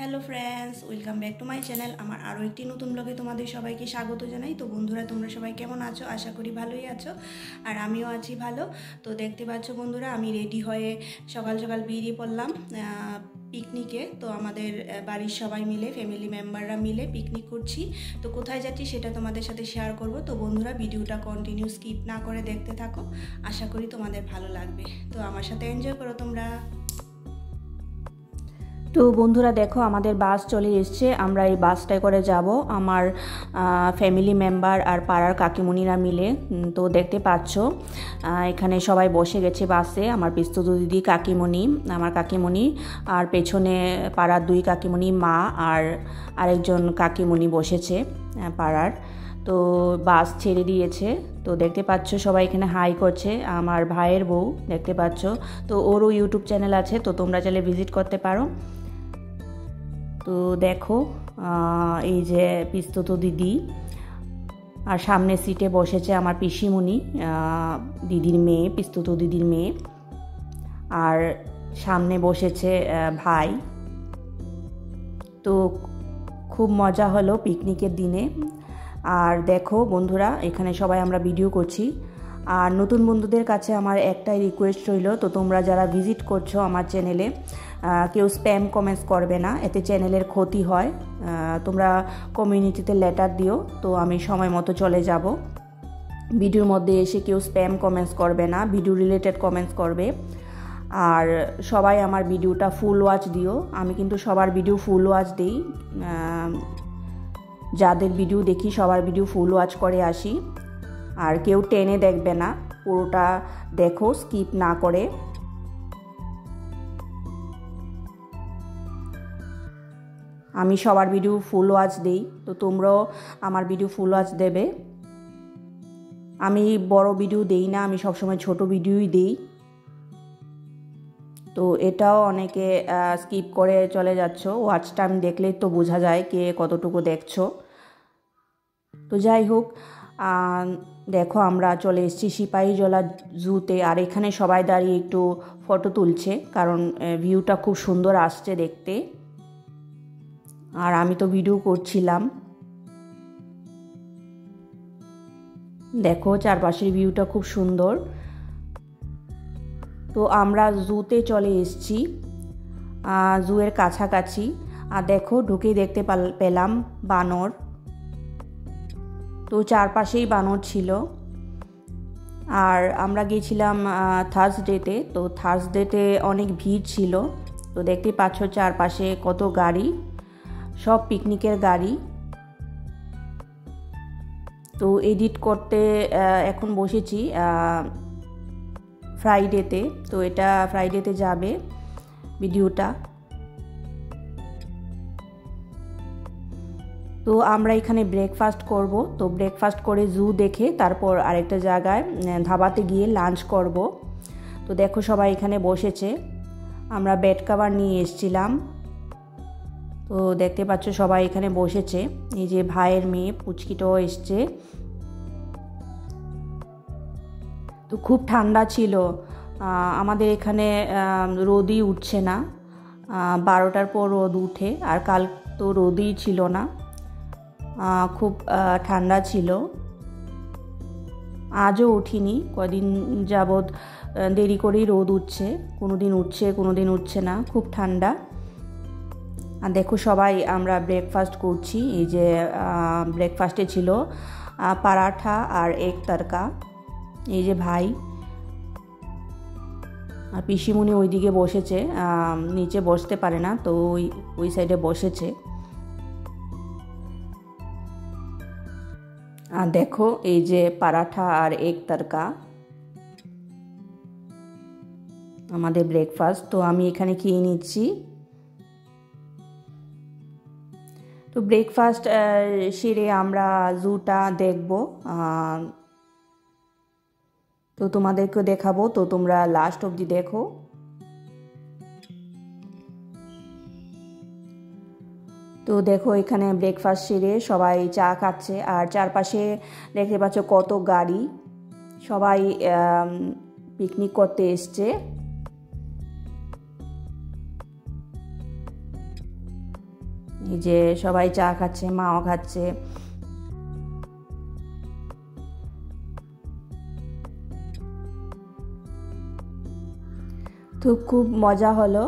Hello friends, welcome back to my channel. আমার আরও একটি নতুন ব্লগে তোমাদের সবাইকে স্বাগত জানাই। তো বন্ধুরা, তোমরা সবাই কেমন আছো? আশা করি ভালোই আছো, আর আমিও আছি ভালো। তো দেখতে পাচ্ছ বন্ধুরা, আমি রেডি হয়ে সকাল সকাল বেরিয়ে পড়লাম পিকনিকে। তো আমাদের বাড়ির সবাই মিলে, ফ্যামিলি মেম্বাররা মিলে পিকনিক করছি। তো কোথায় যাচ্ছি সেটা তোমাদের সাথে শেয়ার করব। তো বন্ধুরা, ভিডিওটা কন্টিনিউ স্কিপ না করে দেখতে থাকো, আশা করি তোমাদের ভালো লাগবে। তো আমার সাথে এনজয় করো তোমরা। তো বন্ধুরা দেখো, আমাদের বাস চলে এসছে। আমরা এই বাসটায় করে যাব আমার ফ্যামিলি মেম্বার আর পাড়ার কাকিমণিরা মিলে। তো দেখতে পাচ্ছ এখানে সবাই বসে গেছে বাসে। আমার পিস্তত দিদি, কাকিমণি, আমার কাকিমণি, আর পেছনে পাড়ার দুই কাকিমণি, মা আর আরেকজন কাকিমণি বসেছে পাড়ার। তো বাস ছেড়ে দিয়েছে। তো দেখতে পাচ্ছ সবাই এখানে হাই করছে। আমার ভাইয়ের বউ দেখতে পাচ্ছ, তো ওরও ইউটিউব চ্যানেল আছে, তো তোমরা চাইলে ভিজিট করতে পারো। তো দেখো এই যে পিস্তত দিদি, আর সামনে সিটে বসেছে আমার পিসিমণি, দিদির মেয়ে, পিস্তত দিদির মেয়ে, আর সামনে বসেছে ভাই। তো খুব মজা হলো পিকনিকের দিনে। আর দেখো বন্ধুরা, এখানে সবাই আমরা ভিডিও করছি। আর নতুন বন্ধুদের কাছে আমার একটাই রিকোয়েস্ট রইল, তো তোমরা যারা ভিজিট করছো আমার চ্যানেলে, কেউ স্প্যাম কমেন্টস করবে না, এতে চ্যানেলের ক্ষতি হয়। তোমরা কমিউনিটিতে লেটার দিও, তো আমি সময় মতো চলে যাব। ভিডিওর মধ্যে এসে কেউ স্প্যাম কমেন্টস করবে না, ভিডিও রিলেটেড কমেন্টস করবে। আর সবাই আমার ভিডিওটা ফুল ওয়াচ দিও। আমি কিন্তু সবার ভিডিও ফুল ওয়াচ দিই, যাদের ভিডিও দেখি সবার ভিডিও ফুল ওয়াচ করে আসি। আর কেউ টেনে দেখবে না, পুরোটা দেখো, স্কিপ না করে। আমি সবার ভিডিও ফুল ওয়াচ দিই, তো তোমরাও আমার ভিডিও ফুল ওয়াচ দেবে। আমি বড় ভিডিও দেই না, আমি সবসময় ছোট ভিডিওই দিই। তো এটাও অনেকে স্কিপ করে চলে যাচ্ছ, ওয়াচ টাইম দেখলেই তো বোঝা যায় কে কতটুকু দেখছো। তো যাই হোক, দেখো আমরা চলে এসেছি সিপাহীজলা জুতে। আর এখানে সবাই দাঁড়িয়ে একটু ফটো তুলছে, কারণ ভিউটা খুব সুন্দর আসছে দেখতে। আর আমি তো ভিডিও করছিলাম। দেখো চারপাশের ভিউটা খুব সুন্দর। তো আমরা জুতে চলে এসেছি, জুয়ের কাছাকাছি। আর দেখো ঢুকেই দেখতে পেলাম বানর। তো চারপাশেই বানর ছিল। আর আমরা গিয়েছিলাম থার্সডেতে, তো থার্সডেতে অনেক ভিড় ছিল। তো দেখতে পাচ্ছ চারপাশে কত গাড়ি, সব পিকনিকের গাড়ি। তো এডিট করতে এখন বসেছি ফ্রাইডেতে, তো এটা ফ্রাইডেতে যাবে ভিডিওটা। তো আমরা এখানে ব্রেকফাস্ট করব। তো ব্রেকফাস্ট করে জু দেখে তারপর আরেকটা জায়গায় ধাবাতে গিয়ে লাঞ্চ করব। তো দেখো সবাই এখানে বসেছে, আমরা বেড কভার নিয়ে এসেছিলাম। তো দেখতে পাচ্ছ সবাই এখানে বসেছে। এই যে ভাইয়ের মেয়ে পুচকিটাও এসছে। তো খুব ঠান্ডা ছিল, আমাদের এখানে রোদই উঠছে না। 12টার পর রোদ উঠে, আর কাল তো রোদই ছিল না, খুব ঠান্ডা ছিল। আজও উঠিনি, কদিন যাবৎ দেরি করেই রোদ উঠছে, কোনো দিন উঠছে কোনো দিন উঠছে না, খুব ঠান্ডা। আর দেখো সবাই আমরা ব্রেকফাস্ট করছি। এই যে ব্রেকফাস্টে ছিল পারাঠা আর এগ তরকা। এই যে ভাই আর পিসিমণি ওইদিকে বসেছে, নিচে বসতে পারে না, তো ওই সাইডে বসেছে। আর দেখো এই যে পারাঠা আর এগ তরকা আমাদের ব্রেকফাস্ট। তো আমি এখানে খেয়ে নিচ্ছি। তো ব্রেকফাস্ট সেরে আমরা জুটা দেখব, তো তোমাদেরকে দেখাবো, তো তোমরা লাস্ট অবধি দেখো। তো দেখো এখানে ব্রেকফাস্ট সেরে সবাই চা খাচ্ছে, আর চারপাশে দেখতে পাচ্ছ কত গাড়ি, সবাই পিকনিক করতে এসছে। এই যে সবাই চা খাচ্ছে, মাও খাচ্ছে। তো খুব মজা হলো,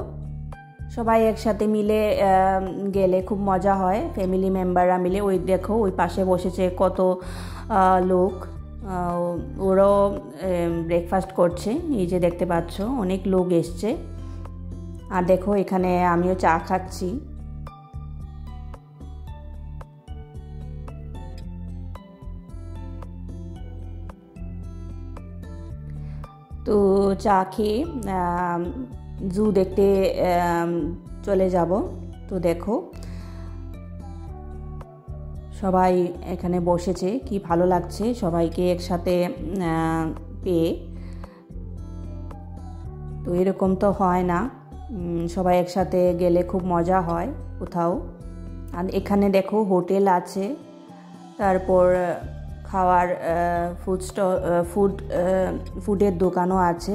সবাই একসাথে মিলে গেলে খুব মজা হয়, ফ্যামিলি মেম্বাররা মিলে। ওই দেখো ওই পাশে বসেছে কত লোক, ওরাও ব্রেকফাস্ট করছে, এই যে দেখতে পাচ্ছ অনেক লোক এসছে। আর দেখো এখানে আমিও চা খাচ্ছি। তো চা খেয়ে জু দেখতে চলে যাব। তো দেখো সবাই এখানে বসেছে, কি ভালো লাগছে সবাইকে একসাথে পেয়ে। তো এরকম তো হয় না, সবাই একসাথে গেলে খুব মজা হয় কোথাও। আর এখানে দেখো হোটেল আছে, তারপর খাওয়ার ফুডের দোকানও আছে।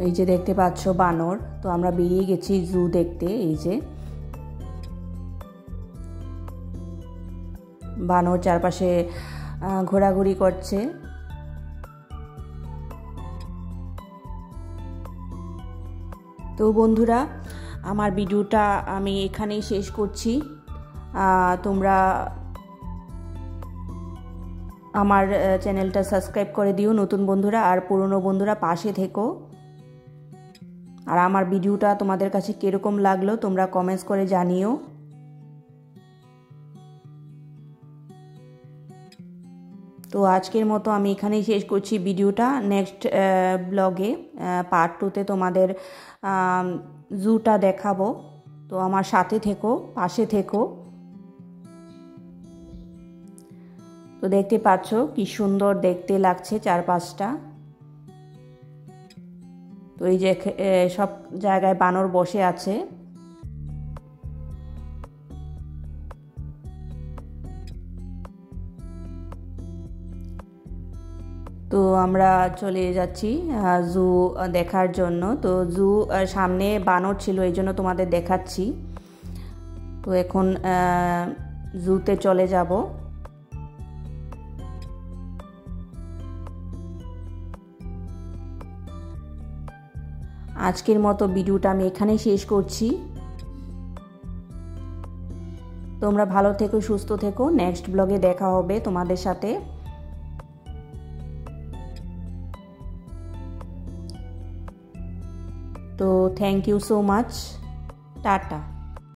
এই যে দেখতে পাচ্ছ বানর। তো আমরা বেরিয়ে গেছি জু দেখতে। এই যে বানর চারপাশে ঘোরাঘুরি করছে। তো বন্ধুরা, আমার ভিডিওটা আমি এখানেই শেষ করছি। তোমরা আমার চ্যানেলটা সাবস্ক্রাইব করে দিও নতুন বন্ধুরা, আর পুরনো বন্ধুরা পাশে থেকো। আর আমার ভিডিওটা তোমাদের কাছে কীরকম লাগলো তোমরা কমেন্টস করে জানিও। তো আজকের মতো আমি এখানেই শেষ করছি ভিডিওটা। নেক্সট ব্লগে পার্ট 2তে তোমাদের জুটা দেখাবো। তো আমার সাথে থেকো, পাশে থেকো। তো দেখতে পাচ্ছ কি সুন্দর দেখতে লাগছে চারপাশটা। তো এই যে সব জায়গায় বানর বসে আছে। তো আমরা চলে যাচ্ছি জু দেখার জন্য। তো জু সামনে বানর ছিল, এই জন্য তোমাদের দেখাচ্ছি। তো এখন জুতে চলে যাব। আজকের মতো ভিডিওটা আমি এখানেই শেষ করছি। তোমরা ভালো থেকো, সুস্থ থেকো। নেক্সট ব্লগে দেখা হবে তোমাদের সাথে। তো thank you so much, tata.